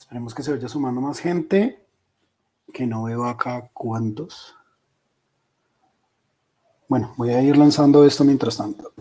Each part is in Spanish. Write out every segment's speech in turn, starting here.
Esperemos que se vaya sumando más gente, que no veo acá cuántos. Bueno, voy a ir lanzando esto mientras tanto.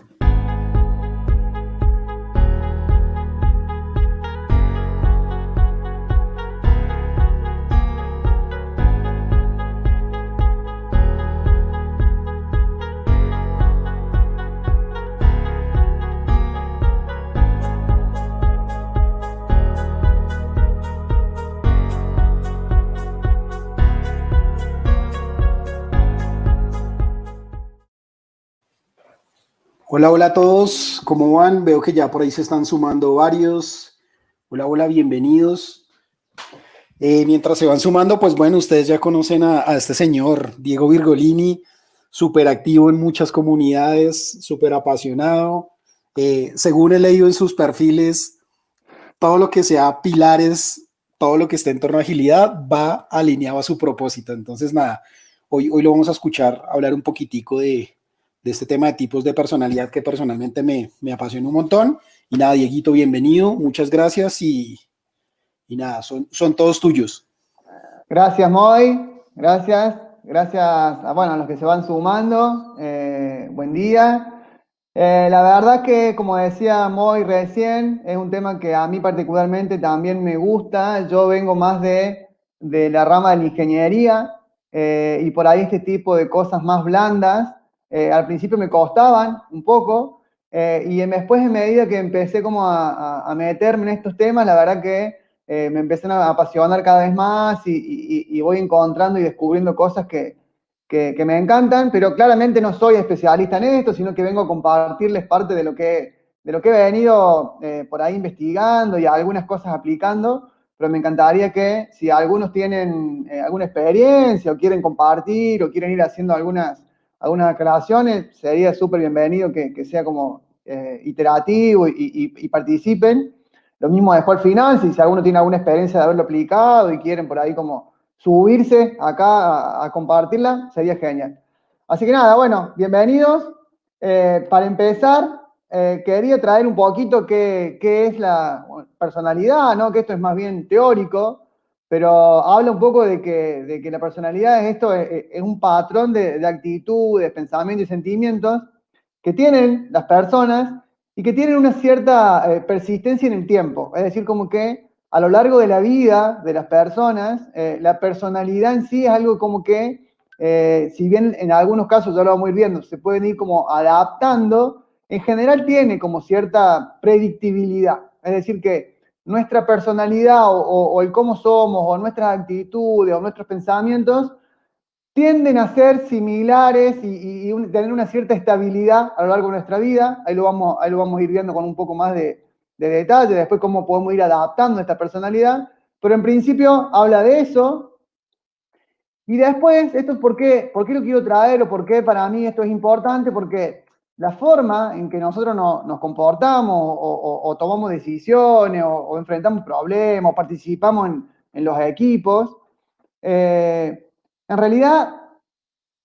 Hola, hola a todos, ¿cómo van? Veo que ya por ahí se están sumando varios. Hola, hola, bienvenidos. Mientras se van sumando, pues bueno, ustedes ya conocen a este señor, Diego Virgolini, súper activo en muchas comunidades, súper apasionado. Según he leído en sus perfiles, todo lo que sea pilares, todo lo que esté en torno a agilidad, va alineado a su propósito. Entonces, nada, hoy lo vamos a escuchar hablar un poquitico de este tema de tipos de personalidad que personalmente me apasiona un montón. Y nada, Dieguito, bienvenido, muchas gracias y nada, son todos tuyos. Gracias, Moy. Gracias a los que se van sumando. Buen día. La verdad que, como decía Moy recién, es un tema que a mí particularmente también me gusta. Yo vengo más de la rama de la ingeniería y por ahí este tipo de cosas más blandas, al principio me costaban un poco y después, en medida que empecé como a meterme en estos temas, la verdad que me empecé a apasionar cada vez más y voy encontrando y descubriendo cosas que me encantan, pero claramente no soy especialista en esto, sino que vengo a compartirles parte de lo que he venido por ahí investigando y algunas cosas aplicando, pero me encantaría que si algunos tienen alguna experiencia o quieren compartir o quieren ir haciendo algunas aclaraciones, sería súper bienvenido que sea como iterativo y participen. Lo mismo después al final, si alguno tiene alguna experiencia de haberlo aplicado y quieren por ahí como subirse acá a compartirla, sería genial. Así que nada, bueno, bienvenidos. Para empezar, quería traer un poquito qué es la personalidad, ¿no? Que esto es más bien teórico, pero habla un poco de que la personalidad es un patrón de actitudes, pensamientos y sentimientos que tienen las personas y que tienen una cierta persistencia en el tiempo. Es decir, como que a lo largo de la vida de las personas, la personalidad en sí es algo como que, si bien en algunos casos ya lo vamos a ir viendo, se pueden ir como adaptando, en general tiene como cierta predictibilidad. Es decir, que nuestra personalidad o el cómo somos o nuestras actitudes o nuestros pensamientos tienden a ser similares y tener una cierta estabilidad a lo largo de nuestra vida. Ahí lo vamos a ir viendo con un poco más de detalle, después cómo podemos ir adaptando esta personalidad, pero en principio habla de eso. Y después, esto es por qué lo quiero traer o por qué para mí esto es importante, porque la forma en que nosotros nos comportamos o tomamos decisiones o enfrentamos problemas o participamos en los equipos, en realidad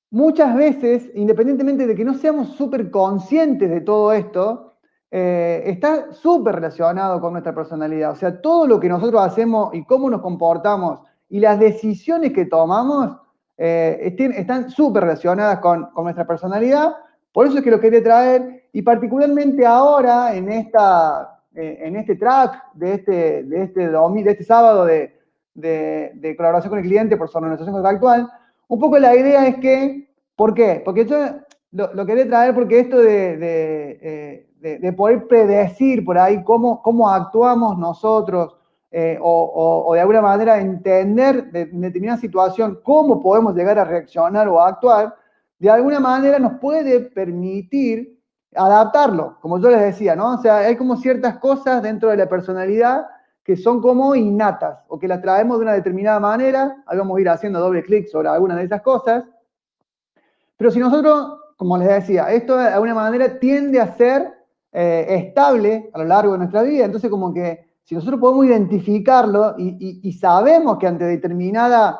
muchas veces, independientemente de que no seamos súper conscientes de todo esto, está súper relacionado con nuestra personalidad. O sea, todo lo que nosotros hacemos y cómo nos comportamos y las decisiones que tomamos están súper relacionadas con nuestra personalidad. Por eso es que lo quería traer, y particularmente ahora en este track de este sábado de colaboración con el cliente por su organización contractual. Un poco la idea es que, ¿por qué? Porque yo lo quería traer porque esto de poder predecir por ahí cómo actuamos nosotros o de alguna manera entender en determinada situación cómo podemos llegar a reaccionar o a actuar, de alguna manera nos puede permitir adaptarlo, como yo les decía, ¿no? O sea, hay como ciertas cosas dentro de la personalidad que son como innatas o que las traemos de una determinada manera. Ahí vamos a ir haciendo doble clic sobre alguna de esas cosas. Pero si nosotros, como les decía, esto de alguna manera tiende a ser estable a lo largo de nuestra vida, entonces como que si nosotros podemos identificarlo y sabemos que ante determinado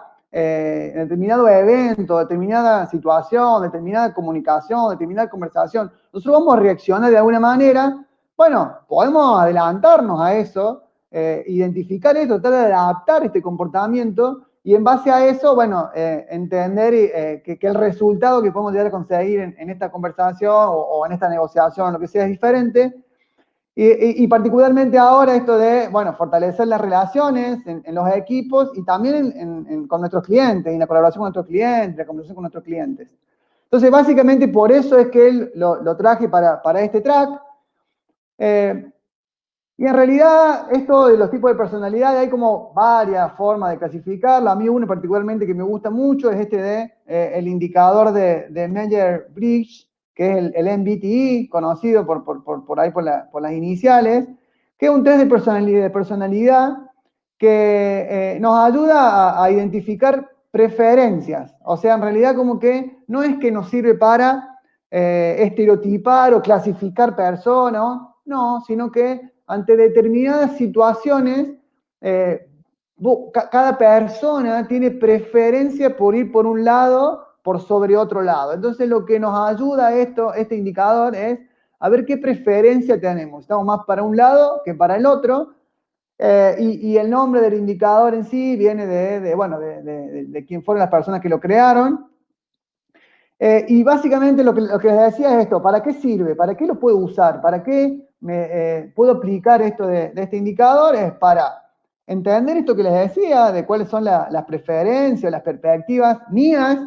evento, determinada situación, determinada comunicación, determinada conversación, nosotros vamos a reaccionar de alguna manera, bueno, podemos adelantarnos a eso identificar esto, tratar de adaptar este comportamiento y en base a eso, bueno, entender que el resultado que podemos llegar a conseguir en esta conversación o en esta negociación, lo que sea, es diferente. Y particularmente ahora esto de, bueno, fortalecer las relaciones en los equipos y también con nuestros clientes, en la colaboración con nuestros clientes, la conversación con nuestros clientes. Entonces, básicamente por eso es que él lo traje para este track. Y en realidad, esto de los tipos de personalidad, hay como varias formas de clasificarlo. A mí uno particularmente que me gusta mucho es este de el indicador de Meyer-Briggs, que es el MBTI, conocido por ahí por las iniciales, que es un test de personalidad que nos ayuda a identificar preferencias. O sea, en realidad como que no es que nos sirve para estereotipar o clasificar personas, no, sino que ante determinadas situaciones, cada persona tiene preferencia por ir por un lado por sobre otro lado. Entonces lo que nos ayuda a este indicador es a ver qué preferencia tenemos. Estamos más para un lado que para el otro. Y el nombre del indicador en sí viene de quién fueron las personas que lo crearon. Y básicamente lo que les decía es esto: ¿para qué sirve? ¿Para qué lo puedo usar? ¿Para qué puedo aplicar esto de este indicador? Es para entender esto que les decía, de cuáles son las preferencias, las perspectivas mías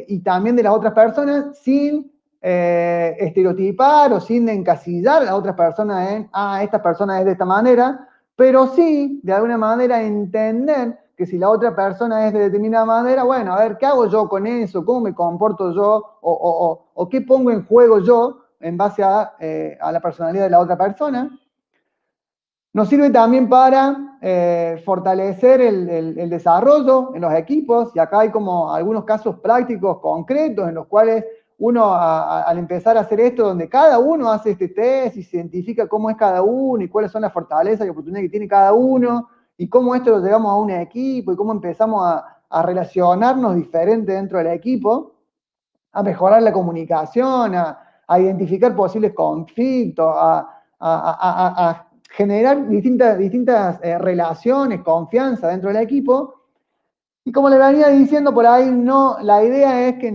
y también de las otras personas, sin estereotipar o sin encasillar a las otras personas en, esta persona es de esta manera, pero sí, de alguna manera, entender que si la otra persona es de determinada manera, bueno, a ver, ¿qué hago yo con eso? ¿Cómo me comporto yo? ¿O qué pongo en juego yo en base a la personalidad de la otra persona? Nos sirve también para fortalecer el desarrollo en los equipos, y acá hay como algunos casos prácticos concretos en los cuales uno al empezar a hacer esto, donde cada uno hace este test y se identifica cómo es cada uno y cuáles son las fortalezas y oportunidades que tiene cada uno, y cómo esto lo llevamos a un equipo y cómo empezamos a relacionarnos diferente dentro del equipo, a mejorar la comunicación, a identificar posibles conflictos, a generar distintas relaciones, confianza dentro del equipo. Y como le venía diciendo por ahí, no, la idea es que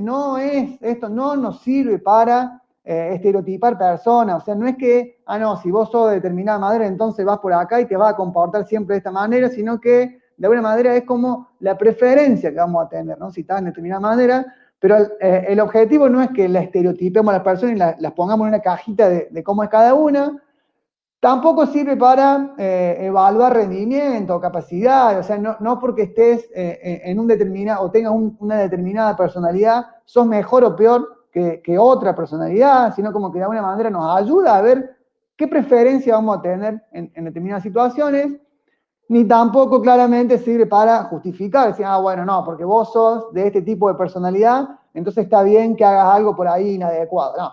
esto no nos sirve para estereotipar personas. O sea, no es que, no, si vos sos de determinada manera, entonces vas por acá y te vas a comportar siempre de esta manera, sino que de alguna manera es como la preferencia que vamos a tener, ¿no? Si estás en determinada manera, pero el objetivo no es que la estereotipemos a las personas y las pongamos en una cajita de cómo es cada una. Tampoco sirve para evaluar rendimiento o capacidad. O sea, no porque estés en un determinado o tengas una determinada personalidad, sos mejor o peor que otra personalidad, sino como que de alguna manera nos ayuda a ver qué preferencia vamos a tener en determinadas situaciones. Ni tampoco claramente sirve para justificar, decir, bueno, no, porque vos sos de este tipo de personalidad, entonces está bien que hagas algo por ahí inadecuado. No,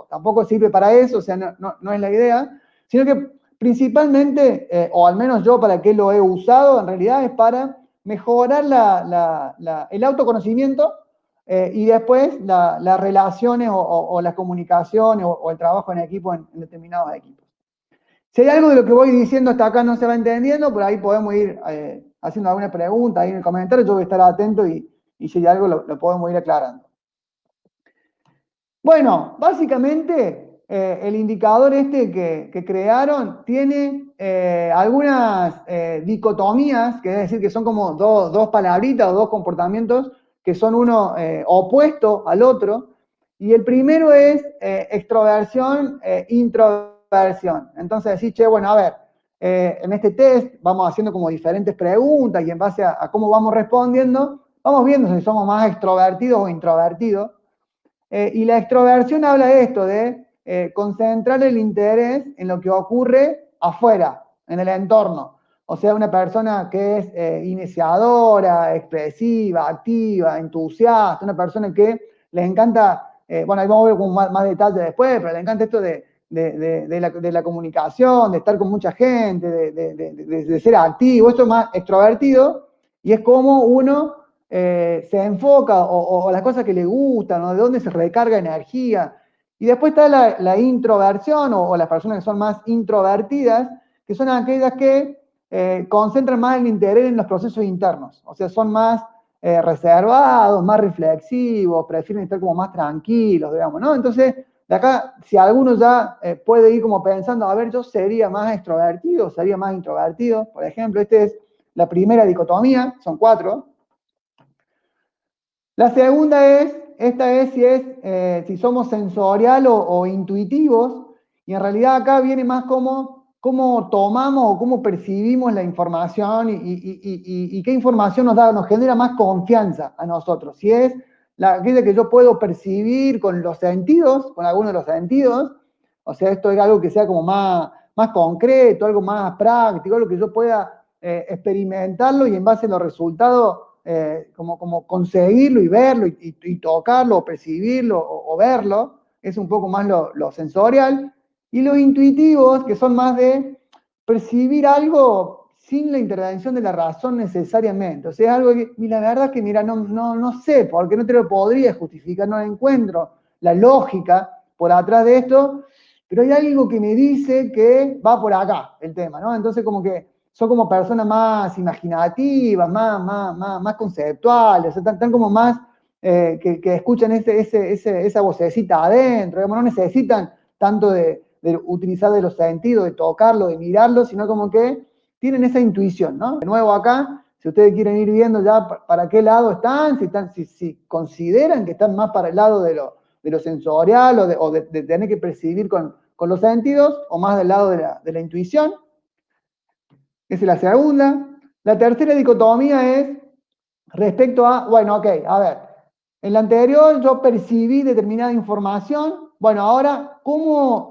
tampoco sirve para eso, o sea, no es la idea, sino que principalmente, o al menos yo para qué lo he usado, en realidad es para mejorar el autoconocimiento y después las relaciones o las comunicaciones o el trabajo en equipo en determinados equipos. Si hay algo de lo que voy diciendo hasta acá no se va entendiendo, por ahí podemos ir haciendo alguna pregunta ahí en el comentario, yo voy a estar atento y si hay algo lo podemos ir aclarando. Bueno, básicamente el indicador este que crearon tiene algunas dicotomías, que es decir, que son como dos palabritas o dos comportamientos que son uno opuesto al otro. Y el primero es extroversión e introversión. Entonces decís, che, bueno, a ver, en este test vamos haciendo como diferentes preguntas y en base a cómo vamos respondiendo, vamos viendo si somos más extrovertidos o introvertidos. Y la extroversión habla de esto, de concentrar el interés en lo que ocurre afuera, en el entorno. O sea, una persona que es iniciadora, expresiva, activa, entusiasta, una persona que le encanta, bueno, ahí vamos a ver con más detalles después, pero le encanta esto de la comunicación, de estar con mucha gente, de ser activo. Esto es más extrovertido y es como uno se enfoca o las cosas que le gustan, o de dónde se recarga energía. Y después está la introversión o las personas que son más introvertidas, que son aquellas que concentran más el interés en los procesos internos, o sea, son más reservados, más reflexivos, prefieren estar como más tranquilos, digamos, ¿no? Entonces, de acá, si alguno ya puede ir como pensando, a ver, yo sería más extrovertido, sería más introvertido, por ejemplo, esta es la primera dicotomía, son 4. La segunda es, esta es si somos sensorial o intuitivos, y en realidad acá viene más como cómo tomamos o cómo percibimos la información y qué información nos genera más confianza a nosotros. Si es aquella que yo puedo percibir con los sentidos, con algunos de los sentidos, o sea, esto es algo que sea como más concreto, algo más práctico, algo que yo pueda experimentarlo y en base a los resultados como conseguirlo y verlo y tocarlo o percibirlo o verlo, es un poco más lo sensorial, y los intuitivos, que son más de percibir algo sin la intervención de la razón necesariamente, o sea, es algo que, y la verdad es que, mira, no sé, porque no te lo podría justificar, no encuentro la lógica por atrás de esto, pero hay algo que me dice que va por acá el tema, ¿no? Entonces como que son como personas más imaginativas, más conceptuales, o sea, están como más que escuchan esa vocecita adentro, digamos, no necesitan tanto de utilizar de los sentidos, de tocarlo, de mirarlo, sino como que tienen esa intuición, ¿no? De nuevo acá, si ustedes quieren ir viendo ya para qué lado están, si consideran que están más para el lado de lo sensorial o de tener que percibir con los sentidos, o más del lado de la intuición. Esa es la segunda. La tercera dicotomía es respecto a, bueno, ok, a ver, en la anterior yo percibí determinada información, bueno, ahora, ¿cómo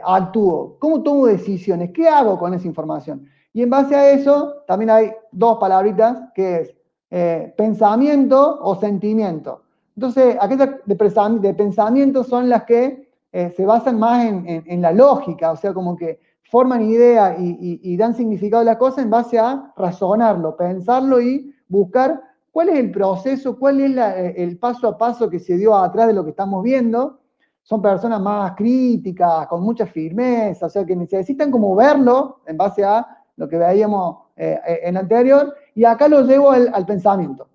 actúo? ¿Cómo tomo decisiones? ¿Qué hago con esa información? Y en base a eso, también hay 2 palabritas, que es pensamiento o sentimiento. Entonces, aquellas de pensamiento son las que se basan más en la lógica, o sea, como que forman ideas y dan significado a las cosas en base a razonarlo, pensarlo y buscar cuál es el proceso, cuál es el paso a paso que se dio atrás de lo que estamos viendo. Son personas más críticas, con mucha firmeza, o sea, que necesitan como verlo en base a lo que veíamos en lo anterior, y acá lo llevo al pensamiento.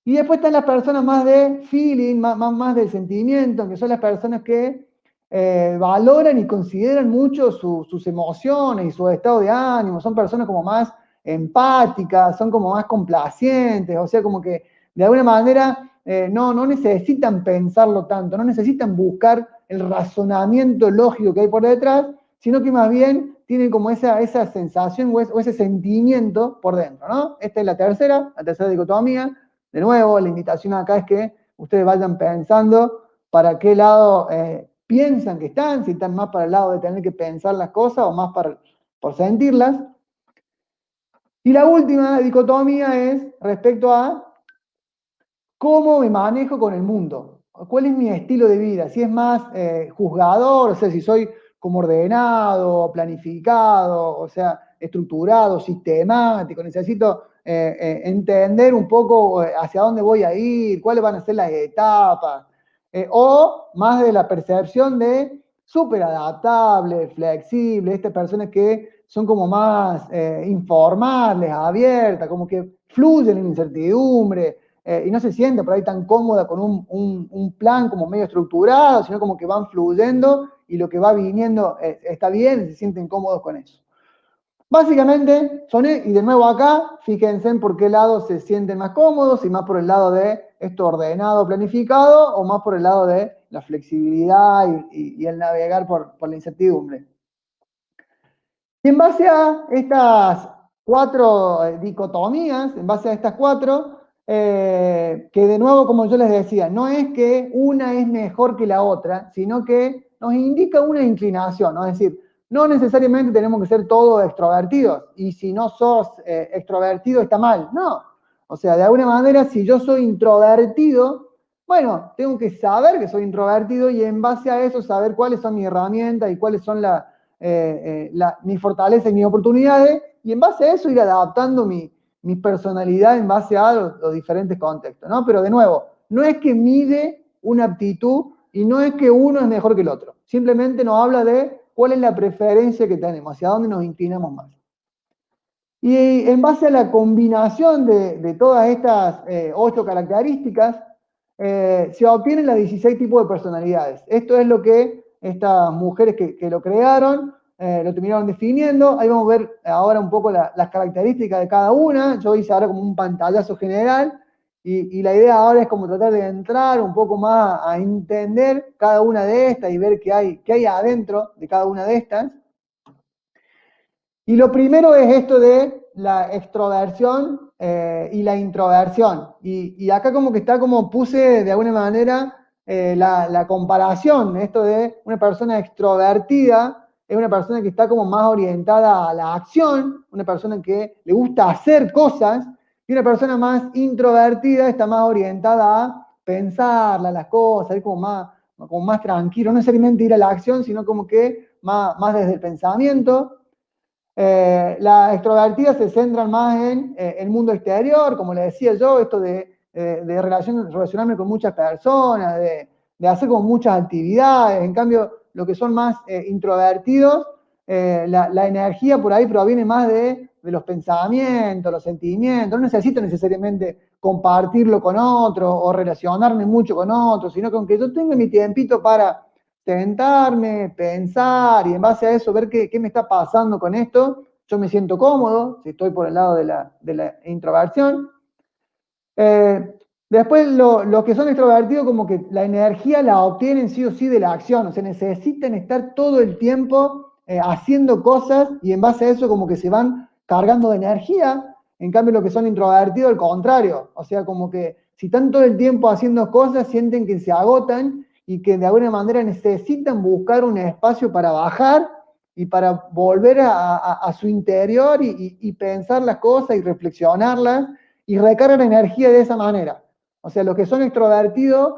Y después están las personas más de feeling, más del sentimiento, que son las personas que valoran y consideran mucho sus emociones y su estado de ánimo, son personas como más empáticas, son como más complacientes, o sea, como que de alguna manera no necesitan pensarlo tanto, no necesitan buscar el razonamiento lógico que hay por detrás, sino que más bien tienen como esa sensación o ese sentimiento por dentro, ¿no? Esta es la tercera dicotomía. De nuevo, la invitación acá es que ustedes vayan pensando para qué lado piensan que están, si están más para el lado de tener que pensar las cosas o más por sentirlas. Y la última dicotomía es respecto a cómo me manejo con el mundo, cuál es mi estilo de vida, si es más juzgador, o sea, si soy como ordenado, planificado, o sea, estructurado, sistemático, necesito entender un poco hacia dónde voy a ir, cuáles van a ser las etapas, o más de la percepción de súper adaptable, flexible, estas personas que son como más informales, abiertas, como que fluyen en incertidumbre, y no se siente por ahí tan cómoda con un plan como medio estructurado, sino como que van fluyendo y lo que va viniendo está bien y se sienten cómodos con eso. Básicamente, y de nuevo acá, fíjense en por qué lado se sienten más cómodos, si más por el lado de esto ordenado, planificado, o más por el lado de la flexibilidad y el navegar por la incertidumbre. Y en base a estas 4 dicotomías, en base a estas 4, que de nuevo, como yo les decía, no es que una es mejor que la otra, sino que nos indica una inclinación, ¿no? Es decir, no necesariamente tenemos que ser todos extrovertidos, y si no sos extrovertido está mal, no. O sea, de alguna manera, si yo soy introvertido, bueno, tengo que saber que soy introvertido y en base a eso saber cuáles son mis herramientas y cuáles son mis fortalezas y mis oportunidades, y en base a eso ir adaptando mi personalidad en base a los diferentes contextos, ¿no? Pero de nuevo, no es que mide una aptitud y no es que uno es mejor que el otro, simplemente nos habla de cuál es la preferencia que tenemos, hacia dónde nos inclinamos más. Y en base a la combinación de todas estas 8 características, se obtienen las 16 tipos de personalidades. Esto es lo que estas mujeres que lo crearon, lo terminaron definiendo. Ahí vamos a ver ahora un poco las características de cada una. Yo hice ahora como un pantallazo general y la idea ahora es como tratar de entrar un poco más a entender cada una de estas y ver qué hay adentro de cada una de estas. Y lo primero es esto de la extroversión y la introversión. Y acá como que está como puse de alguna manera la comparación, esto de una persona extrovertida es una persona que está como más orientada a la acción, una persona que le gusta hacer cosas, y una persona más introvertida está más orientada a pensarla, las cosas, ir como más tranquilo, no necesariamente ir a la acción, sino como que más desde el pensamiento. Las extrovertidas se centran más en el mundo exterior, como le decía yo, esto de relacionarme con muchas personas, de hacer como muchas actividades. En cambio, lo que son más introvertidos, la energía por ahí proviene más de los pensamientos, los sentimientos. No necesito necesariamente compartirlo con otros o relacionarme mucho con otros, sino que aunque yo tenga mi tiempito para sentarme, pensar y en base a eso ver qué me está pasando con esto, yo me siento cómodo, si estoy por el lado de la introversión. Después, los que son extrovertidos, como que la energía la obtienen sí o sí de la acción, o sea, necesitan estar todo el tiempo haciendo cosas y en base a eso como que se van cargando de energía. En cambio, los que son introvertidos, al contrario, o sea, como que si están todo el tiempo haciendo cosas, sienten que se agotan y que de alguna manera necesitan buscar un espacio para bajar y para volver a su interior y pensar las cosas y reflexionarlas y recargan energía de esa manera. O sea, los que son extrovertidos,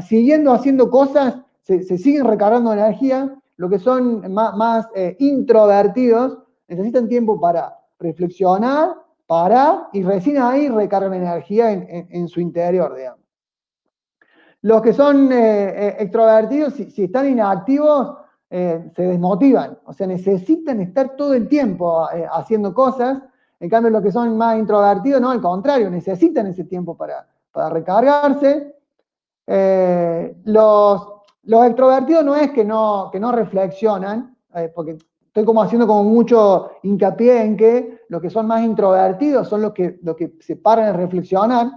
siguiendo haciendo cosas, se siguen recargando energía. Los que son más introvertidos necesitan tiempo para reflexionar, parar y recién ahí recargan energía en su interior, digamos. Los que son extrovertidos, si están inactivos, se desmotivan, o sea, necesitan estar todo el tiempo haciendo cosas. En cambio, los que son más introvertidos, no, al contrario, necesitan ese tiempo para recargarse. Los extrovertidos no es que no reflexionan, porque estoy como haciendo como mucho hincapié en que los que son más introvertidos son los que se paran a reflexionar,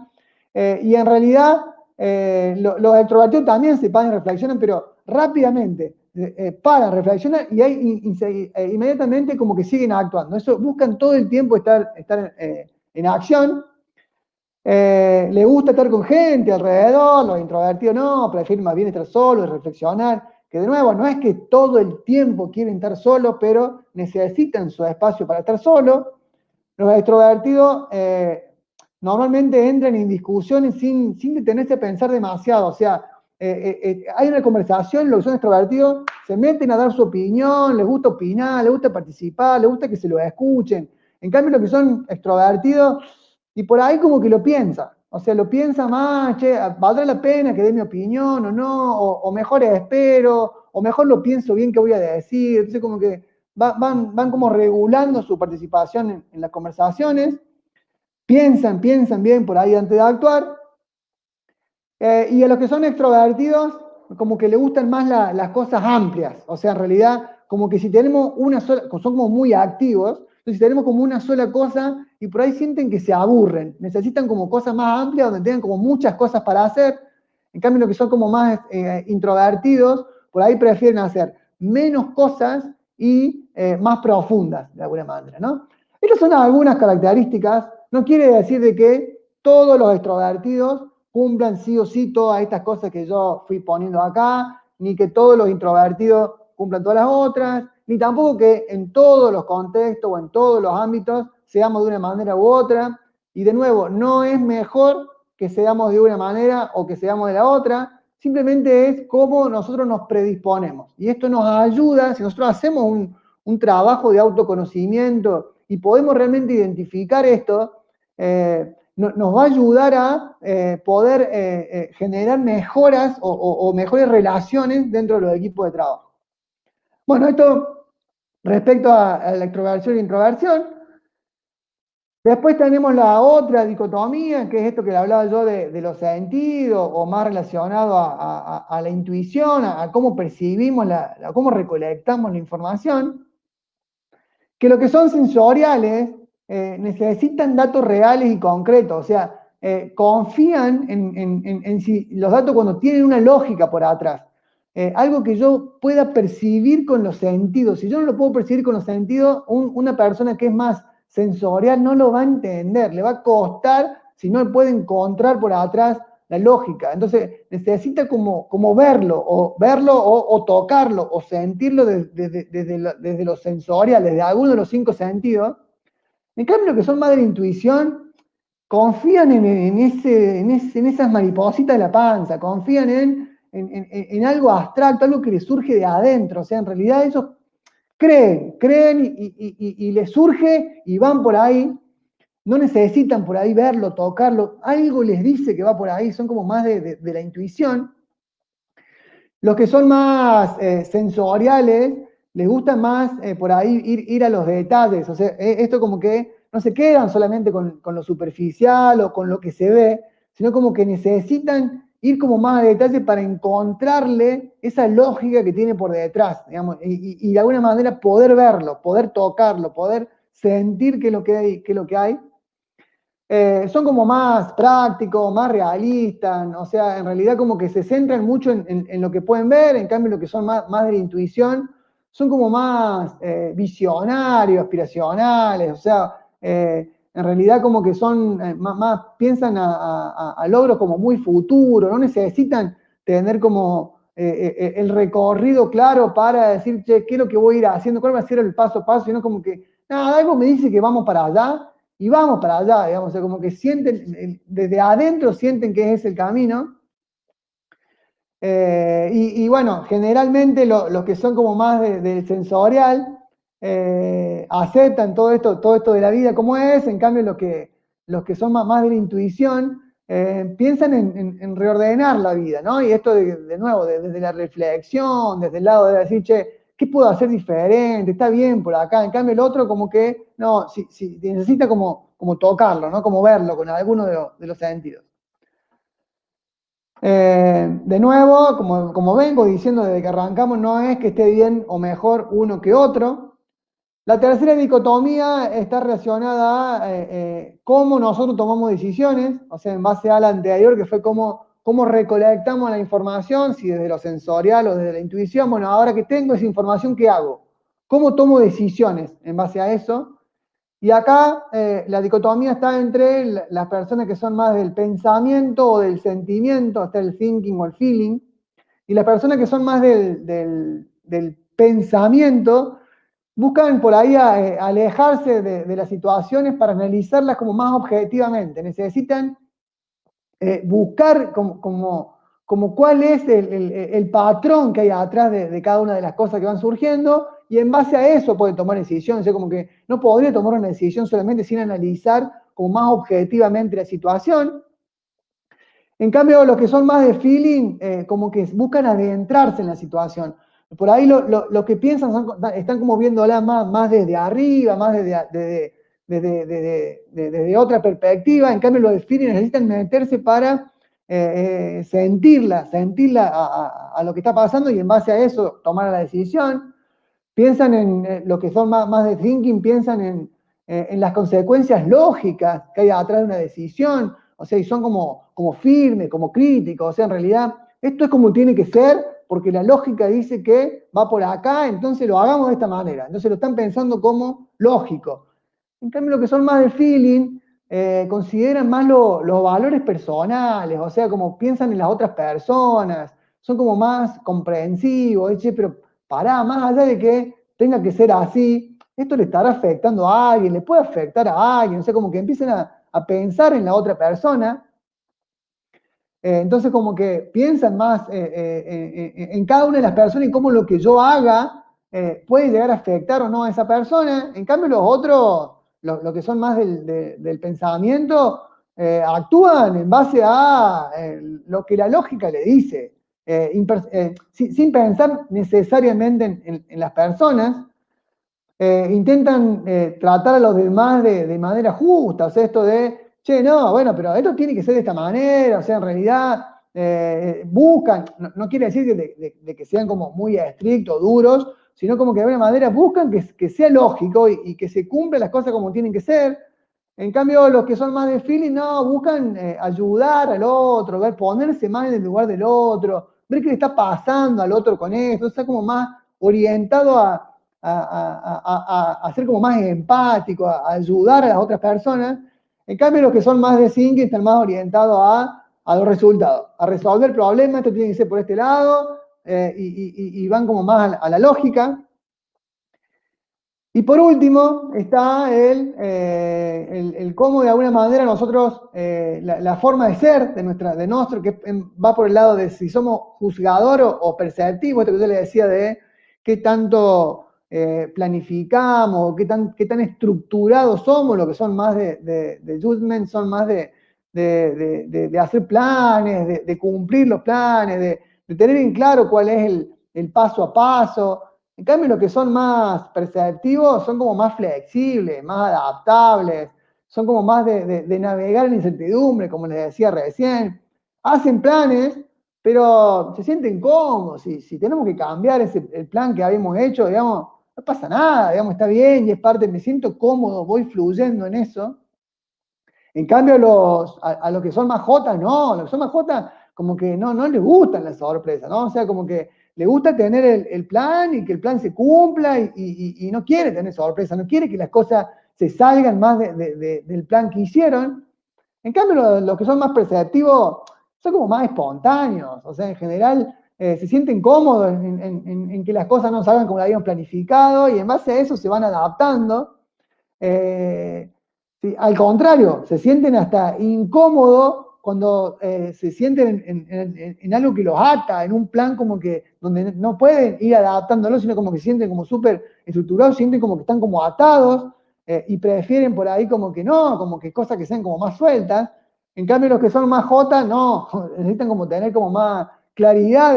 y en realidad los extrovertidos también se paran y reflexionan, pero rápidamente paran, reflexionan y inmediatamente como que siguen actuando. Eso buscan todo el tiempo estar en acción. Le gusta estar con gente alrededor, los introvertidos no, prefieren más bien estar solos y reflexionar, que de nuevo no es que todo el tiempo quieren estar solos, pero necesitan su espacio para estar solos. Los extrovertidos normalmente entran en discusiones sin detenerse a pensar demasiado, o sea, hay una conversación, los que son extrovertidos se meten a dar su opinión, les gusta opinar, les gusta participar, les gusta que se lo escuchen. En cambio, los que son extrovertidos, y por ahí como que lo piensa, o sea, lo piensa más, che, ¿valdrá la pena que dé mi opinión o no? O mejor espero, o mejor lo pienso bien qué voy a decir. Entonces como que van como regulando su participación en las conversaciones, piensan bien por ahí antes de actuar. Y a los que son extrovertidos, como que le gustan más las cosas amplias. O sea, en realidad, como que si tenemos una sola, son como muy activos, entonces si tenemos como una sola cosa y por ahí sienten que se aburren, necesitan como cosas más amplias donde tengan como muchas cosas para hacer. En cambio, los que son como más introvertidos, por ahí prefieren hacer menos cosas y más profundas, de alguna manera, ¿no? Estas son algunas características, no quiere decir de que todos los extrovertidos cumplan sí o sí todas estas cosas que yo fui poniendo acá, ni que todos los introvertidos cumplan todas las otras, ni tampoco que en todos los contextos o en todos los ámbitos seamos de una manera u otra. Y de nuevo, no es mejor que seamos de una manera o que seamos de la otra, simplemente es cómo nosotros nos predisponemos. Y esto nos ayuda, si nosotros hacemos un trabajo de autoconocimiento y podemos realmente identificar esto, nos va a ayudar a poder generar mejoras o mejores relaciones dentro de los equipos de trabajo. Bueno, esto respecto a la extroversión e introversión. Después tenemos la otra dicotomía, que es esto que le hablaba yo de los sentidos, o más relacionado a la intuición, a cómo percibimos, a cómo recolectamos la información, que lo que son sensoriales necesitan datos reales y concretos, o sea, confían en si los datos cuando tienen una lógica por atrás, algo que yo pueda percibir con los sentidos. Si yo no lo puedo percibir con los sentidos, una persona que es más sensorial no lo va a entender, le va a costar si no puede encontrar por atrás la lógica. Entonces necesita como verlo, o tocarlo, o sentirlo desde lo sensorial, desde alguno de los 5 sentidos. En cambio, lo que son más de la intuición, confían en esas maripositas de la panza, confían en algo abstracto, algo que les surge de adentro. O sea, en realidad ellos creen y les surge y van por ahí. No necesitan por ahí verlo, tocarlo, algo les dice que va por ahí, son como más de la intuición. Los que son más sensoriales, les gusta más por ahí ir a los detalles, o sea, esto como que no se quedan solamente con lo superficial o con lo que se ve, sino como que necesitan ir como más a detalle para encontrarle esa lógica que tiene por detrás, digamos, y de alguna manera poder verlo, poder tocarlo, poder sentir qué es lo que hay, qué es lo que hay. Son como más prácticos, más realistas, o sea, en realidad como que se centran mucho en lo que pueden ver, en cambio lo que son más de la intuición, son como más visionarios, aspiracionales, o sea, en realidad como que son más piensan a logros como muy futuros, no necesitan tener como el recorrido claro para decir, che, ¿qué es lo que voy a ir haciendo? ¿Cuál va a ser el paso a paso? Sino como que, nada, algo me dice que vamos para allá, y vamos para allá, digamos, o sea, como que sienten, desde adentro sienten que es el camino. Y bueno, generalmente los que son como más del sensorial aceptan todo esto de la vida como es, en cambio los que son más de la intuición piensan en reordenar la vida, ¿no? Y esto de nuevo, desde la reflexión, desde el lado de decir, che, ¿qué puedo hacer diferente? Está bien por acá. En cambio el otro como que, no, si necesita como tocarlo, ¿no? Como verlo con alguno de los sentidos. De nuevo, como vengo diciendo desde que arrancamos, no es que esté bien o mejor uno que otro. La tercera dicotomía está relacionada a cómo nosotros tomamos decisiones, o sea, en base a la anterior, que fue cómo recolectamos la información, si desde lo sensorial o desde la intuición. Bueno, ahora que tengo esa información, ¿qué hago? ¿Cómo tomo decisiones en base a eso? Y acá la dicotomía está entre las personas que son más del pensamiento o del sentimiento, está el thinking o el feeling, y las personas que son más del pensamiento, buscan por ahí alejarse de las situaciones para analizarlas como más objetivamente. Necesitan buscar como cuál es el patrón que hay atrás de cada una de las cosas que van surgiendo, y en base a eso pueden tomar decisiones. O sea, como que no podría tomar una decisión solamente sin analizar como más objetivamente la situación. En cambio, los que son más de feeling, como que buscan adentrarse en la situación. Por ahí lo que piensan están como viéndola más desde arriba, más desde otra perspectiva. En cambio, los de feeling necesitan meterse para sentirla a lo que está pasando, y en base a eso tomar la decisión. Piensan en lo que son más de thinking, piensan en las consecuencias lógicas que hay atrás de una decisión, o sea, y son como firmes, como críticos, o sea, en realidad esto es como tiene que ser, porque la lógica dice que va por acá, entonces lo hagamos de esta manera, entonces lo están pensando como lógico. En cambio, lo que son más de feeling, consideran más los valores personales, o sea, como piensan en las otras personas, son como más comprensivos, che, pero pará, más allá de que tenga que ser así, esto le estará afectando a alguien, le puede afectar a alguien, o sea, como que empiecen a pensar en la otra persona. Entonces, como que piensan más en cada una de las personas y cómo lo que yo haga puede llegar a afectar o no a esa persona. En cambio, los otros, lo que son más del pensamiento, actúan en base a lo que la lógica le dice, sin pensar necesariamente en las personas. intentan tratar a los demás de manera justa, o sea, esto de, che, no, bueno, pero esto tiene que ser de esta manera, o sea, en realidad buscan, no quiere decir de que sean como muy estrictos, duros, sino como que de alguna manera buscan que sea lógico y que se cumplan las cosas como tienen que ser. En cambio, los que son más de feeling, no, buscan ayudar al otro, ver, ponerse más en el lugar del otro, ver qué le está pasando al otro con esto, está como más orientado a ser como más empático, a ayudar a las otras personas. En cambio, los que son más de thinking están más orientados a los resultados, a resolver problemas, esto tiene que ser por este lado, y van como más a la lógica. Y por último está el cómo de alguna manera nosotros, la forma de ser de nuestro, que va por el lado de si somos juzgador o perceptivo, esto que yo le decía de qué tanto planificamos, qué tan estructurados somos, lo que son más de judgment, son más de hacer planes, de cumplir los planes, de tener en claro cuál es el paso a paso. En cambio, los que son más perceptivos son como más flexibles, más adaptables, son como más de navegar en incertidumbre, como les decía recién. Hacen planes, pero se sienten cómodos. Si tenemos que cambiar el plan que habíamos hecho, digamos, no pasa nada, digamos, está bien y es parte, me siento cómodo, voy fluyendo en eso. En cambio, a los que son más jotas, no, a los que son más jotas, como que no les gustan las sorpresas, ¿no? O sea, como que le gusta tener el plan y que el plan se cumpla y no quiere tener sorpresa, no quiere que las cosas se salgan más del plan que hicieron. En cambio, los que son más perceptivos son como más espontáneos, o sea, en general se sienten cómodos en que las cosas no salgan como lo habían planificado y en base a eso se van adaptando. Sí, al contrario, se sienten hasta incómodos cuando se sienten en algo que los ata, en un plan como que donde no pueden ir adaptándolo, sino como que se sienten como súper estructurados, sienten como que están como atados y prefieren por ahí como que no, como que cosas que sean como más sueltas. En cambio, los que son más J, no, necesitan como tener como más claridad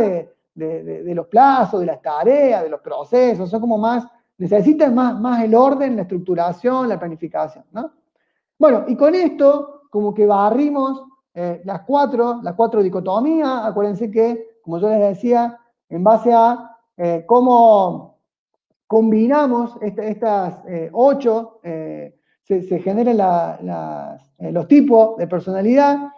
de los plazos, de las tareas, de los procesos, son como más, necesitan más el orden, la estructuración, la planificación, ¿no? Bueno, y con esto, como que barrimos las cuatro dicotomías. Acuérdense que, como yo les decía, en base a cómo combinamos estas ocho, se generan los tipos de personalidad.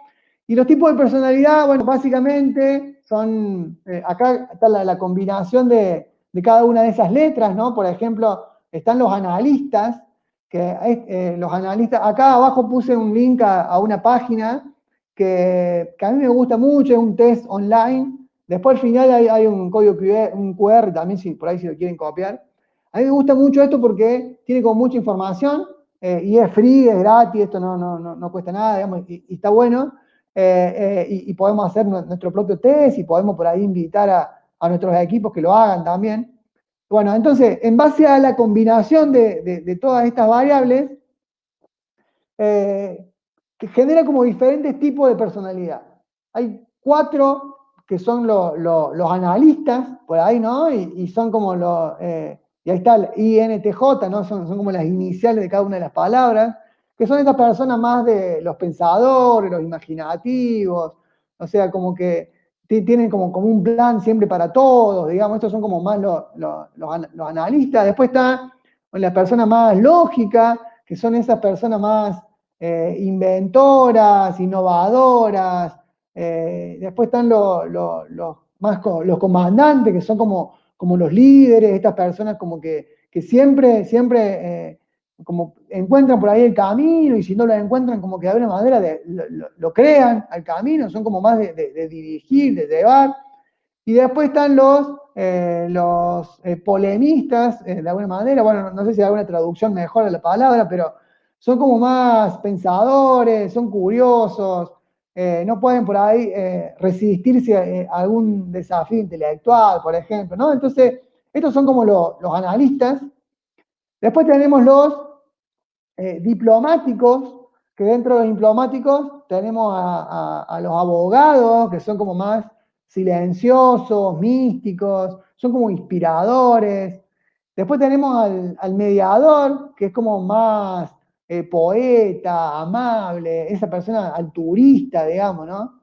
Y los tipos de personalidad, bueno, básicamente son, acá está la combinación de cada una de esas letras, ¿no? Por ejemplo, están los analistas, los analistas, acá abajo puse un link a una página que a mí me gusta mucho, es un test online. Después al final hay un código QR, un QR también, si por ahí si lo quieren copiar. A mí me gusta mucho esto porque tiene como mucha información y es free, es gratis, esto no cuesta nada, digamos, y está bueno. Y podemos hacer nuestro propio test y podemos por ahí invitar a nuestros equipos que lo hagan también. Bueno, entonces, en base a la combinación de todas estas variables, que genera como diferentes tipos de personalidad. Hay cuatro que son los analistas, por ahí, ¿no? Y son como y ahí está el INTJ, ¿no? Son como las iniciales de cada una de las palabras, que son estas personas más de los pensadores, los imaginativos, o sea, como que tienen como un plan siempre para todos, digamos, estos son como más los analistas. Después está la persona más lógica, que son esas personas más inventoras, innovadoras. Después están los comandantes, que son como los líderes, estas personas como que siempre como encuentran por ahí el camino y si no lo encuentran como que de alguna manera lo crean al camino, son como más de dirigir, de llevar. Y después están los polemistas, de alguna manera, bueno, no sé si hay alguna traducción mejor de la palabra, pero son como más pensadores, son curiosos, no pueden por ahí resistirse a algún desafío intelectual, por ejemplo, ¿no? Entonces, estos son como los analistas. Después tenemos los diplomáticos, que dentro de los diplomáticos tenemos a los abogados, que son como más silenciosos, místicos, son como inspiradores. Después tenemos al mediador, que es como más poeta, amable, esa persona alturista, digamos, ¿no?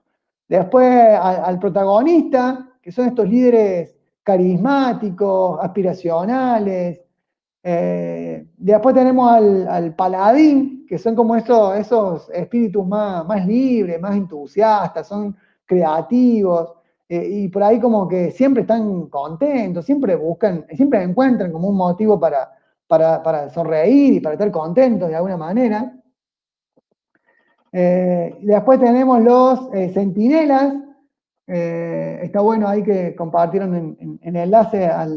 Después al protagonista, que son estos líderes carismáticos, aspiracionales. Después tenemos al paladín, que son como esos espíritus más libres, más entusiastas, son creativos, y por ahí como que siempre están contentos, siempre buscan, siempre encuentran como un motivo para sonreír y para estar contentos de alguna manera. Después tenemos los centinelas. Está bueno ahí que compartieron en enlace a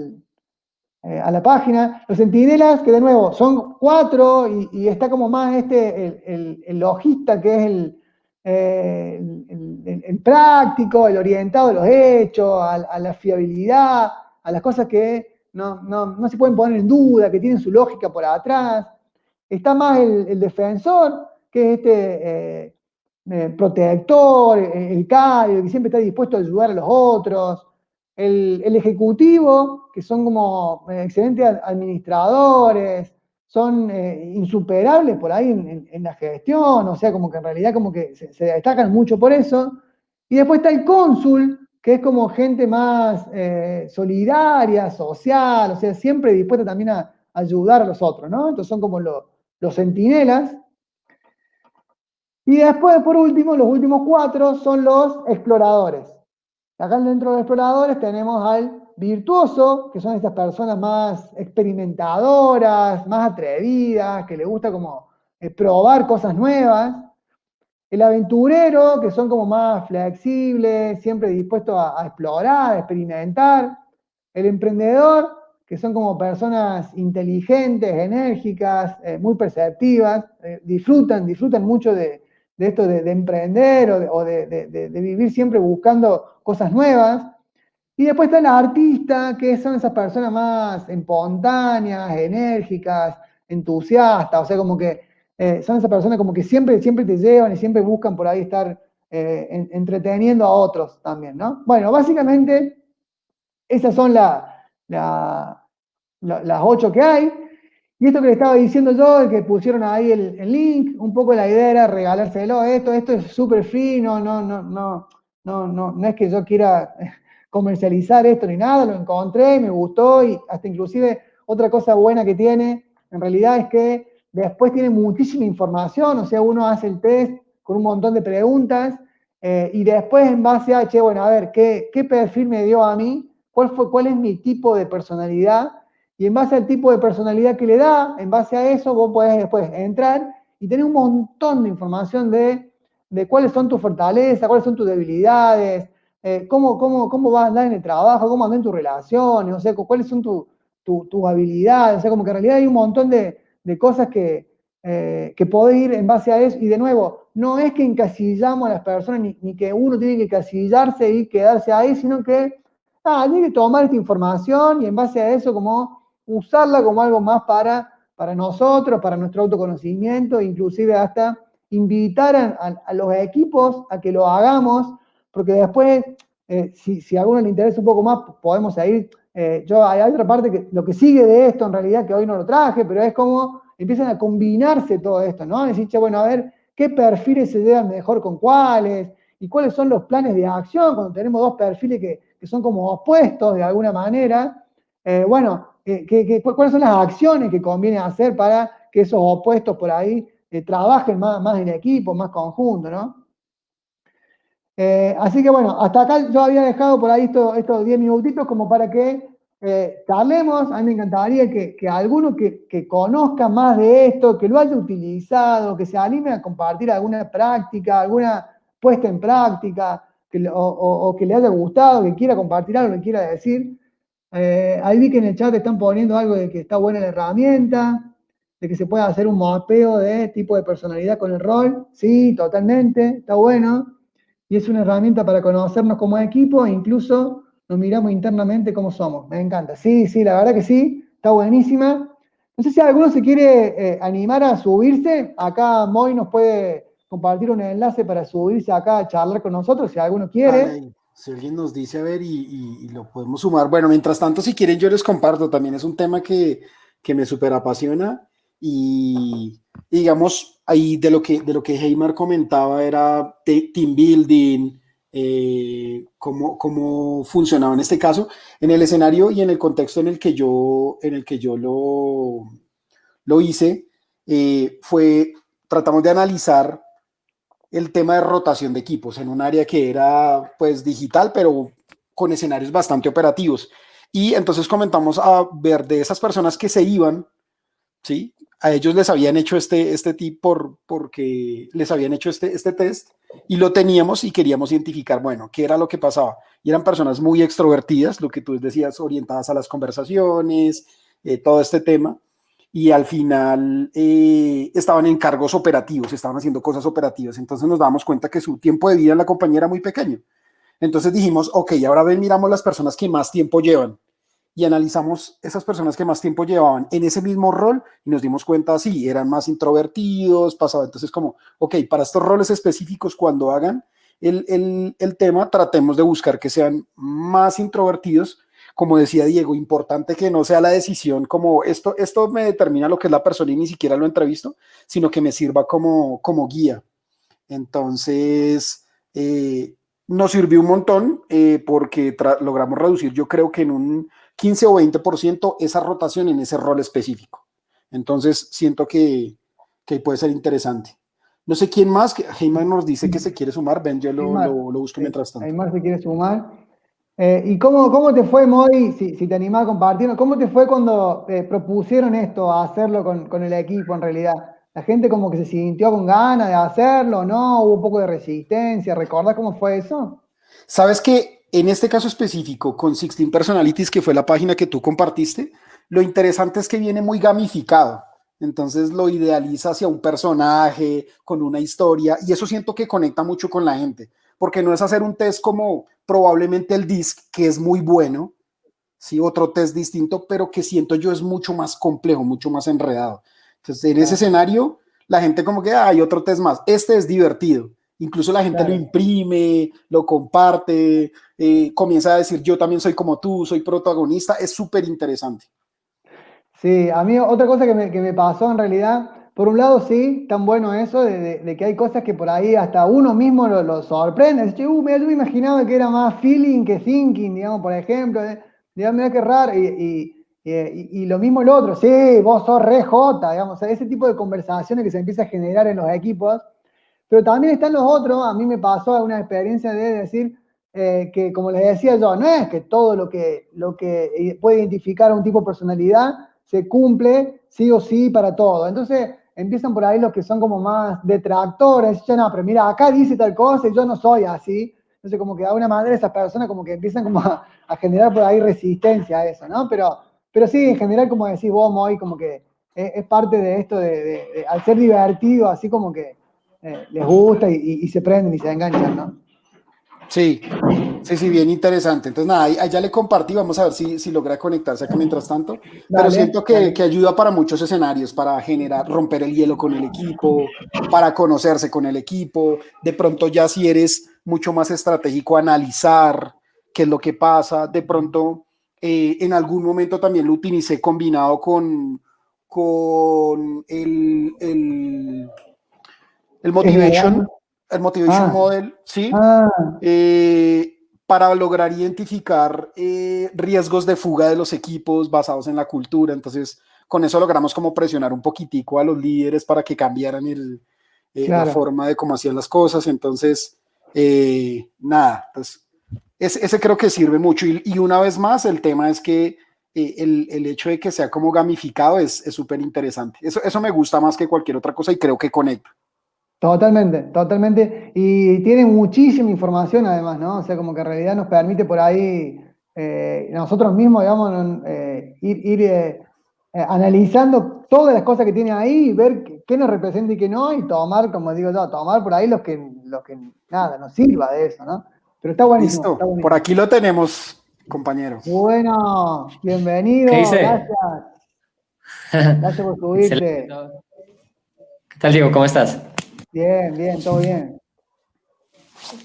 la página. Los centinelas, que de nuevo son 4 y está como más el logista, que es el práctico, el orientado a los hechos, a la fiabilidad, a las cosas que no se pueden poner en duda, que tienen su lógica por atrás. Está más el defensor, que es protector, el cálido, que siempre está dispuesto a ayudar a los otros. El ejecutivo, que son como excelentes administradores, son insuperables por ahí en la gestión, o sea, como que en realidad como que se destacan mucho por eso. Y después está el cónsul, que es como gente más solidaria, social, o sea, siempre dispuesta también a ayudar a los otros, ¿no? Entonces son como los centinelas. Y después, por último, los últimos 4 son los exploradores. Acá dentro de los exploradores tenemos al virtuoso, que son estas personas más experimentadoras, más atrevidas, que le gusta como probar cosas nuevas. El aventurero, que son como más flexibles, siempre dispuestos a explorar, a experimentar. El emprendedor, que son como personas inteligentes, enérgicas, muy perceptivas, disfrutan mucho de esto de emprender o de vivir siempre buscando cosas nuevas. Y después está el artista, que son esas personas más espontáneas, enérgicas, entusiastas, o sea, como que son esas personas como que siempre te llevan y siempre buscan por ahí estar entreteniendo a otros también, ¿no? Bueno, básicamente esas son las 8 que hay. Y esto que le estaba diciendo yo, el que pusieron ahí el link, un poco la idea era regalárselo. Esto es súper free, no es que yo quiera comercializar esto ni nada, lo encontré, me gustó y hasta inclusive otra cosa buena que tiene, en realidad es que después tiene muchísima información, o sea, uno hace el test con un montón de preguntas y después en base a, che, bueno, a ver, ¿qué perfil me dio a mí? ¿Cuál es mi tipo de personalidad? Y en base al tipo de personalidad que le da, en base a eso, vos podés después entrar y tener un montón de información de cuáles son tus fortalezas, cuáles son tus debilidades, cómo vas a andar en el trabajo, cómo andan tus relaciones, o sea, cuáles son tus habilidades, o sea, como que en realidad hay un montón de cosas que podés ir en base a eso, y de nuevo, no es que encasillamos a las personas, ni que uno tiene que encasillarse y quedarse ahí, sino que tiene que tomar esta información y en base a eso como usarla como algo más para nosotros, para nuestro autoconocimiento, inclusive hasta invitar a los equipos a que lo hagamos, porque después, si a alguno le interesa un poco más, podemos seguir. Hay otra parte que lo que sigue de esto, en realidad, que hoy no lo traje, pero es como empiezan a combinarse todo esto, ¿no? Decir, che, bueno, a ver, ¿qué perfiles se llevan mejor con cuáles? ¿Y cuáles son los planes de acción cuando tenemos dos perfiles que son como opuestos de alguna manera? ¿Cuáles son las acciones que conviene hacer para que esos opuestos por ahí trabajen más en equipo, más conjunto, ¿no? Así que bueno, hasta acá yo había dejado por ahí estos 10 minutitos como para que charlemos. A mí me encantaría que alguno que conozca más de esto, que lo haya utilizado, que se anime a compartir alguna práctica, alguna puesta en práctica, o que le haya gustado, que quiera compartir algo, que quiera decir. Ahí vi que en el chat están poniendo algo de que está buena la herramienta, de que se puede hacer un mapeo de tipo de personalidad con el rol. Sí, totalmente, está bueno. Y es una herramienta para conocernos como equipo e incluso nos miramos internamente cómo somos. Me encanta. Sí, sí, la verdad que sí, está buenísima. No sé si alguno se quiere animar a subirse. Acá Moy nos puede compartir un enlace para subirse acá a charlar con nosotros, si alguno quiere. Dale, Si alguien nos dice, a ver, y lo podemos sumar. Bueno, mientras tanto, si quieren, yo les comparto. También es un tema que me súper apasiona. Y digamos, ahí de lo que Heimar comentaba era team building, cómo funcionaba en este caso. En el escenario y en el contexto en el que yo lo hice, tratamos de analizar el tema de rotación de equipos en un área que era pues digital, pero con escenarios bastante operativos. Y entonces comenzamos a ver de esas personas que se iban, ¿sí? A ellos les habían hecho este tip porque les habían hecho este test y lo teníamos y queríamos identificar, bueno, qué era lo que pasaba. Y eran personas muy extrovertidas, lo que tú decías, orientadas a las conversaciones, todo este tema. Y al final estaban en cargos operativos, estaban haciendo cosas operativas. Entonces nos damos cuenta que su tiempo de vida en la compañía era muy pequeño. Entonces dijimos, ok, ahora ven, miramos las personas que más tiempo llevan y analizamos esas personas que más tiempo llevaban en ese mismo rol y nos dimos cuenta, sí, eran más introvertidos, pasaba. Entonces como, ok, para estos roles específicos, cuando hagan el tema, tratemos de buscar que sean más introvertidos. Como decía Diego, importante que no sea la decisión como esto me determina lo que es la persona y ni siquiera lo entrevisto, sino que me sirva como guía. Entonces, nos sirvió un montón porque logramos reducir, yo creo que en un 15 o 20% esa rotación en ese rol específico. Entonces, siento que puede ser interesante. No sé quién más, que Heima nos dice que se quiere sumar, ven, yo lo, Aymar, lo, lo busco sí, mientras tanto. Aymar se quiere sumar. ¿Y cómo te fue, Moy, si te animás a compartirlo, cómo te fue cuando propusieron esto, a hacerlo con el equipo en realidad? ¿La gente como que se sintió con ganas de hacerlo, no? ¿Hubo un poco de resistencia? ¿Recordás cómo fue eso? Sabes que en este caso específico, con 16 Personalities, que fue la página que tú compartiste, lo interesante es que viene muy gamificado. Entonces lo idealiza hacia un personaje, con una historia, y eso siento que conecta mucho con la gente, porque no es hacer un test como probablemente el DISC, que es muy bueno, sí, otro test distinto, pero que siento yo es mucho más complejo, mucho más enredado. Entonces, en ese Claro, escenario, la gente como que, hay otro test más. Este es divertido. Incluso la gente lo claro. imprime, lo comparte, comienza a decir, yo también soy como tú, soy protagonista. Es súper interesante. Sí, a mí otra cosa que me pasó en realidad, por un lado sí, tan bueno eso, de que hay cosas que por ahí hasta uno mismo lo sorprende. Dice, mira, yo me imaginaba que era más feeling que thinking, digamos, por ejemplo. Digamos, mira qué raro. Y lo mismo el otro, sí, vos sos re jota, digamos, o sea, ese tipo de conversaciones que se empieza a generar en los equipos. Pero también están los otros, a mí me pasó una experiencia de decir que, como les decía yo, no es que todo lo que puede identificar a un tipo de personalidad se cumple sí o sí para todo. Entonces empiezan por ahí los que son como más detractores, ya no, pero mira, acá dice tal cosa y yo no soy así. Entonces como que de alguna manera esas personas como que empiezan como a generar por ahí resistencia a eso, ¿no? Pero sí, en general, como decís vos, Moy, como que es parte de esto al ser divertido, así como que les gusta y se prenden y se enganchan, ¿no? Sí, sí, sí, bien interesante. Entonces, nada, ahí ya le compartí, vamos a ver si logra conectarse acá mientras tanto, pero Dale, siento que, dale. que ayuda para muchos escenarios, para generar, romper el hielo con el equipo, para conocerse con el equipo, de pronto ya si eres mucho más estratégico, analizar qué es lo que pasa, de pronto en algún momento también lo utilicé combinado con el ¿Es motivation, verdad? el motivation Ah, model, ¿sí? ah, Para lograr identificar riesgos de fuga de los equipos basados en la cultura. Entonces, con eso logramos como presionar un poquitico a los líderes para que cambiaran la claro. forma de cómo hacían las cosas. Entonces, nada, pues ese creo que sirve mucho. Y una vez más, el tema es que el hecho de que sea como gamificado es súper interesante. Eso me gusta más que cualquier otra cosa y creo que conecta. Totalmente, totalmente. Y tiene muchísima información además, ¿no? O sea, como que en realidad nos permite por ahí nosotros mismos, digamos, ir analizando todas las cosas que tiene ahí y ver qué nos representa y qué no, y tomar, como digo yo, tomar por ahí los que nada, nos sirva de eso, ¿no? Pero está buenísimo, está Listo, por buenísimo. aquí lo tenemos, compañero. Bueno, ¿Qué bienvenido, dice? gracias, gracias por Excelente. subirte. ¿Qué tal, Diego? ¿Cómo estás? Bien, bien, todo bien.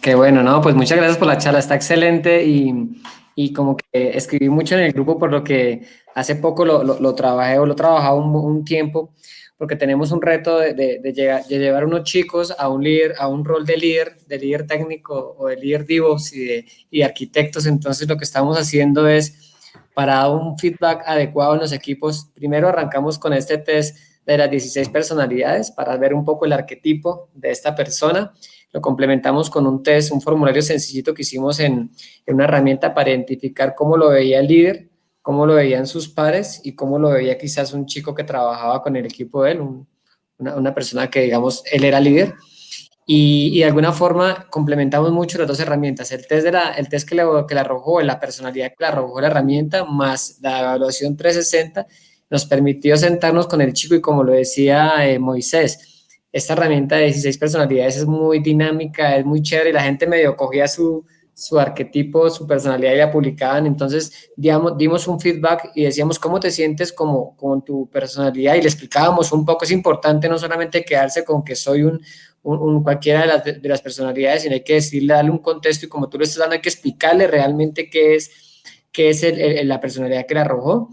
Qué bueno, ¿no? Pues muchas gracias por la charla, está excelente y como que escribí mucho en el grupo por lo que hace poco lo trabajé o lo he trabajado un tiempo, porque tenemos un reto de llevar unos chicos a un líder, a un rol de líder técnico o de líder DevOps y de arquitectos. Entonces lo que estamos haciendo es, para dar un feedback adecuado en los equipos, primero arrancamos con este test de las 16 personalidades para ver un poco el arquetipo de esta persona. Lo complementamos con un test, un formulario sencillito que hicimos en una herramienta para identificar cómo lo veía el líder, cómo lo veían sus pares y cómo lo veía quizás un chico que trabajaba con el equipo de él, una persona que, digamos, él era líder. Y de alguna forma complementamos mucho las dos herramientas, el test que le arrojó, la personalidad que le arrojó la herramienta, más la evaluación 360, nos permitió sentarnos con el chico y como lo decía Moisés, esta herramienta de 16 personalidades es muy dinámica, es muy chévere y la gente medio cogía su arquetipo, su personalidad y la publicaban. Entonces dimos un feedback y decíamos cómo te sientes como con tu personalidad y le explicábamos un poco. Es importante no solamente quedarse con que soy cualquiera de las personalidades, sino hay que decirle, darle un contexto y como tú lo estás dando, hay que explicarle realmente qué es la personalidad que le arrojó.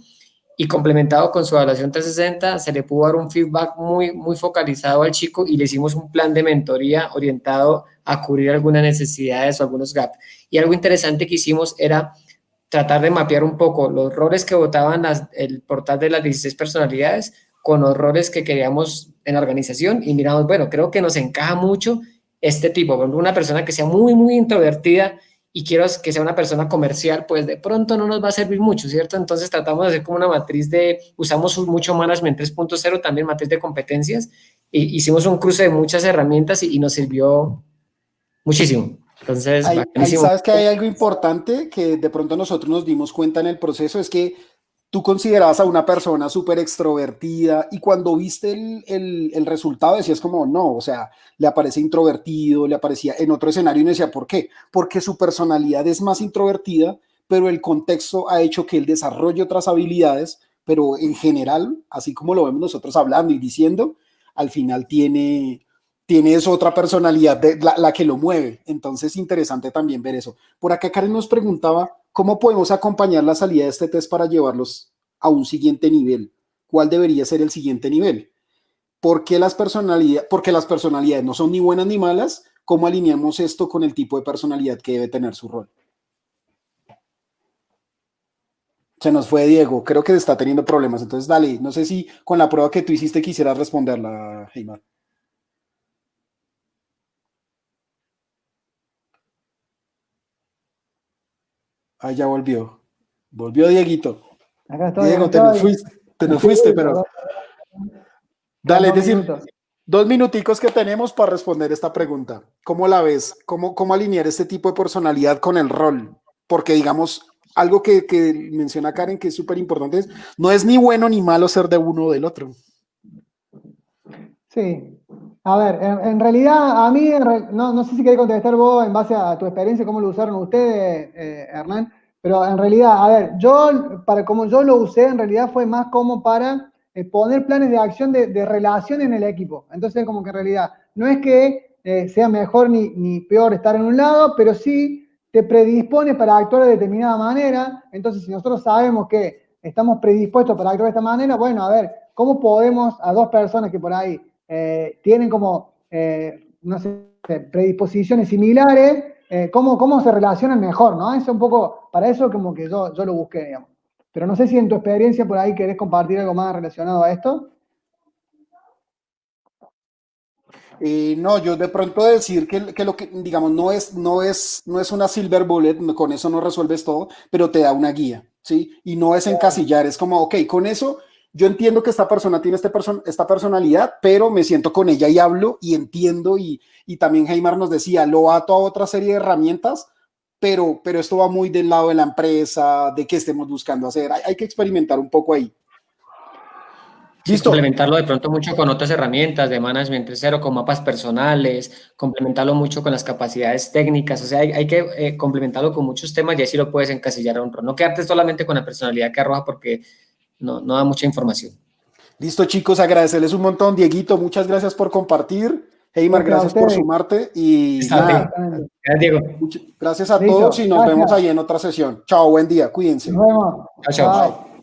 Y complementado con su evaluación 360, se le pudo dar un feedback muy focalizado al chico y le hicimos un plan de mentoría orientado a cubrir algunas necesidades o algunos gaps. Y algo interesante que hicimos era tratar de mapear un poco los roles que votaban el portal de las 16 personalidades con los roles que queríamos en la organización y miramos, bueno, creo que nos encaja mucho este tipo, por ejemplo, una persona que sea muy introvertida y quiero que sea una persona comercial, pues de pronto no nos va a servir mucho, ¿cierto? Entonces tratamos de hacer como una matriz usamos mucho Management 3.0, también matriz de competencias, e hicimos un cruce de muchas herramientas y nos sirvió muchísimo. Entonces, Ahí bacanísimo. sabes que hay algo importante que de pronto nosotros nos dimos cuenta en el proceso, es que tú considerabas a una persona súper extrovertida y cuando viste el resultado decías como, no, o sea, le aparece introvertido, le aparecía en otro escenario y uno decía, ¿por qué? Porque su personalidad es más introvertida, pero el contexto ha hecho que él desarrolle otras habilidades, pero en general, así como lo vemos nosotros hablando y diciendo, al final tiene esa otra personalidad de la que lo mueve. Entonces, interesante también ver eso. Por acá Karen nos preguntaba, ¿cómo podemos acompañar la salida de este test para llevarlos a un siguiente nivel? ¿Cuál debería ser el siguiente nivel? Porque las personalidades no son ni buenas ni malas. ¿Cómo alineamos esto con el tipo de personalidad que debe tener su rol? Se nos fue Diego, creo que está teniendo problemas. Entonces, dale, no sé si con la prueba que tú hiciste quisieras responderla, Heimar. Ah, ya volvió. Volvió Dieguito. Acá Diego, estoy. te nos Sí, fuiste, pero perdón, dale, es dos decir, minutos. 2 minuticos que tenemos para responder esta pregunta. ¿Cómo la ves? ¿Cómo alinear este tipo de personalidad con el rol? Porque, digamos, algo que menciona Karen que es súper importante es, no es ni bueno ni malo ser de uno o del otro. Sí. A ver, en realidad, a mí, no sé si querés contestar vos en base a tu experiencia, cómo lo usaron ustedes, Hernán, pero en realidad, a ver, como yo lo usé, en realidad fue más como para poner planes de acción de relación en el equipo. Entonces, como que en realidad, no es que sea mejor ni peor estar en un lado, pero sí te predispone para actuar de determinada manera. Entonces, si nosotros sabemos que estamos predispuestos para actuar de esta manera, bueno, a ver, ¿cómo podemos a dos personas que por ahí tienen como, no sé, predisposiciones similares, cómo se relacionan mejor, ¿no? Es un poco, para eso como que yo lo busqué, digamos. Pero no sé si en tu experiencia por ahí querés compartir algo más relacionado a esto. No, yo de pronto decir que lo que, digamos, no es una silver bullet, con eso no resuelves todo, pero te da una guía, ¿sí? Y no es encasillar, es como, ok, con eso yo entiendo que esta persona tiene esta personalidad, pero me siento con ella y hablo y entiendo y también Heimar nos decía, lo ato a otra serie de herramientas, pero esto va muy del lado de la empresa, de qué estemos buscando hacer, hay que experimentar un poco ahí. Sí, ¿Listo? complementarlo de pronto mucho con otras herramientas de management 3.0, con mapas personales, complementarlo mucho con las capacidades técnicas, o sea, hay que complementarlo con muchos temas y así lo puedes encasillar a un rol. No quedarte solamente con la personalidad que arroja porque no da mucha información. Listo, chicos, agradecerles un montón. Dieguito, muchas gracias por compartir. Heimar, gracias por ustedes. sumarte y Está bien. Gracias, Diego. gracias a Listo, todos y nos gracias. vemos ahí en otra sesión. Chao, buen día, cuídense. Nos vemos. Chao, chao. Bye.